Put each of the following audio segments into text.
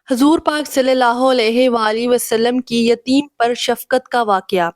حضور پاک صلی اللہ علیہ وآلہ وسلم کی یتیم پر شفقت کا واقعہ۔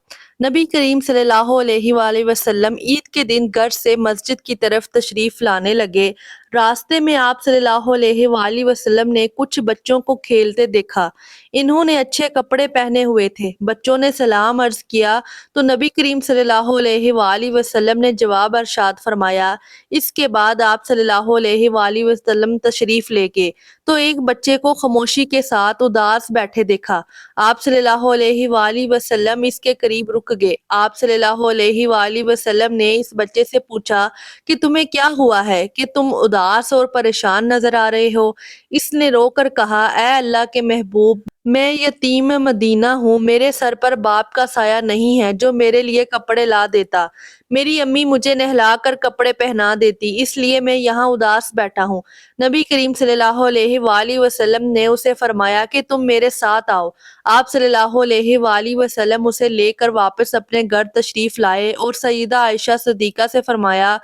نبی کریم صلی اللہ علیہ وآلہ وسلم عید کے دن گھر سے مسجد کی طرف تشریف لانے لگے۔ راستے میں آپ صلی اللہ علیہ وآلہ وسلم نے کچھ بچوں کو کھیلتے دیکھا۔ انہوں نے اچھے کپڑے پہنے ہوئے تھے۔ بچوں نے سلام عرض کیا تو نبی کریم صلی اللہ علیہ وآلہ وسلم نے جواب ارشاد فرمایا۔ اس کے بعد آپ صلی اللہ علیہ وآلہ وسلم تشریف لے گئے تو ایک بچے کو خاموشی کے ساتھ اداس بیٹھے دیکھا۔ آپ صلی اللہ علیہ وآلہ وسلم اس کے قریب رک گئے۔ آپ صلی اللہ علیہ وآلہ وسلم نے اس بچے سے پوچھا کہ تمہیں کیا ہوا ہے کہ تم اداس اور پریشان نظر آ رہے ہو؟ اس نے رو کر کہا، اے اللہ کے محبوب، میں یتیم مدینہ ہوں، میرے سر پر باپ کا سایہ نہیں ہے جو میرے لیے کپڑے لا دیتا۔ میری امی مجھے نہلا کر کپڑے پہنا دیتی، اس لیے میں یہاں اداس بیٹھا ہوں۔ نبی کریم صلی اللہ علیہ وآلہ وسلم نے اسے فرمایا کہ تم میرے ساتھ آؤ۔ آپ صلی اللہ علیہ وآلہ وسلم اسے لے کر واپس اپنے گھر تشریف لائے اور سیدہ عائشہ صدیقہ سے فرمایا،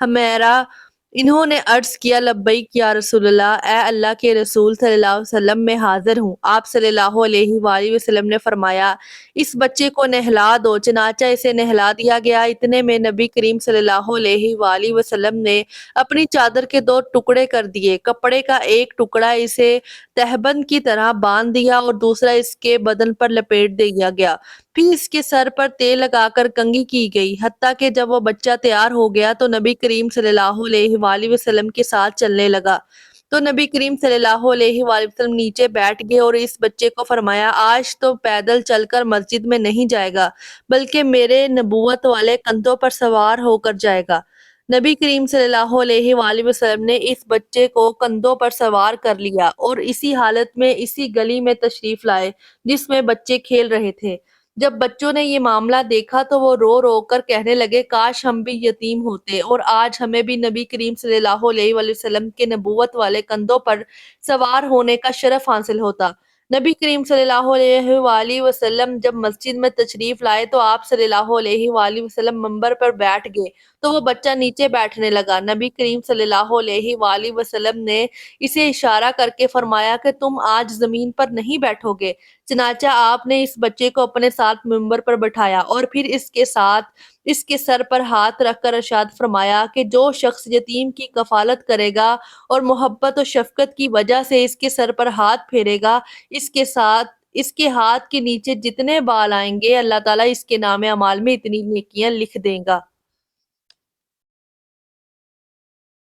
ہمیرا انہوں نے عرض کیا، لبیک یا رسول اللہ، اے اللہ کے رسول صلی اللہ علیہ وسلم، میں حاضر ہوں۔ آپ صلی اللہ علیہ وآلہ وسلم نے فرمایا، اس بچے کو نہلا دو۔ چنانچہ اسے نہلا دیا گیا۔ اتنے میں نبی کریم صلی اللہ علیہ وآلہ وسلم نے اپنی چادر کے دو ٹکڑے کر دیے۔ کپڑے کا ایک ٹکڑا اسے تہبند کی طرح باندھ دیا اور دوسرا اس کے بدن پر لپیٹ دیا گیا۔ پھر اس کے سر پر تیل لگا کر کنگھی کی گئی، حتیٰ کہ جب وہ بچہ تیار ہو گیا تو نبی کریم صلی اللہ علیہ وآلہ وسلم کے ساتھ چلنے لگا۔ تو نبی کریم صلی اللہ علیہ وآلہ وسلم نیچے بیٹھ گئے اور اس بچے کو فرمایا، آج تو پیدل چل کر مسجد میں نہیں جائے گا بلکہ میرے نبوت والے کندھوں پر سوار ہو کر جائے گا۔ نبی کریم صلی اللہ علیہ وآلہ وسلم نے اس بچے کو کندھوں پر سوار کر لیا اور اسی حالت میں اسی گلی میں تشریف لائے جس میں بچے کھیل رہے تھے۔ جب بچوں نے یہ معاملہ دیکھا تو وہ رو رو کر کہنے لگے، کاش ہم بھی یتیم ہوتے اور آج ہمیں بھی نبی کریم صلی اللہ علیہ وآلہ وسلم کے نبوت والے کندھوں پر سوار ہونے کا شرف حاصل ہوتا۔ نبی کریم صلی اللہ علیہ وآلہ وسلم جب مسجد میں تشریف لائے تو آپ صلی اللہ علیہ وآلہ وسلم منبر پر بیٹھ گئے تو وہ بچہ نیچے بیٹھنے لگا۔ نبی کریم صلی اللہ علیہ وآلہ وسلم نے اسے اشارہ کر کے فرمایا کہ تم آج زمین پر نہیں بیٹھو گے۔ چنانچہ آپ نے اس بچے کو اپنے ساتھ منبر پر بٹھایا اور پھر اس کے سر پر ہاتھ رکھ کر ارشاد فرمایا کہ جو شخص یتیم کی کفالت کرے گا اور محبت و شفقت کی وجہ سے اس کے سر پر ہاتھ پھیرے گا، اس کے ہاتھ کے نیچے جتنے بال آئیں گے اللہ تعالیٰ اس کے نام اعمال میں اتنی نیکیاں لکھ دے گا۔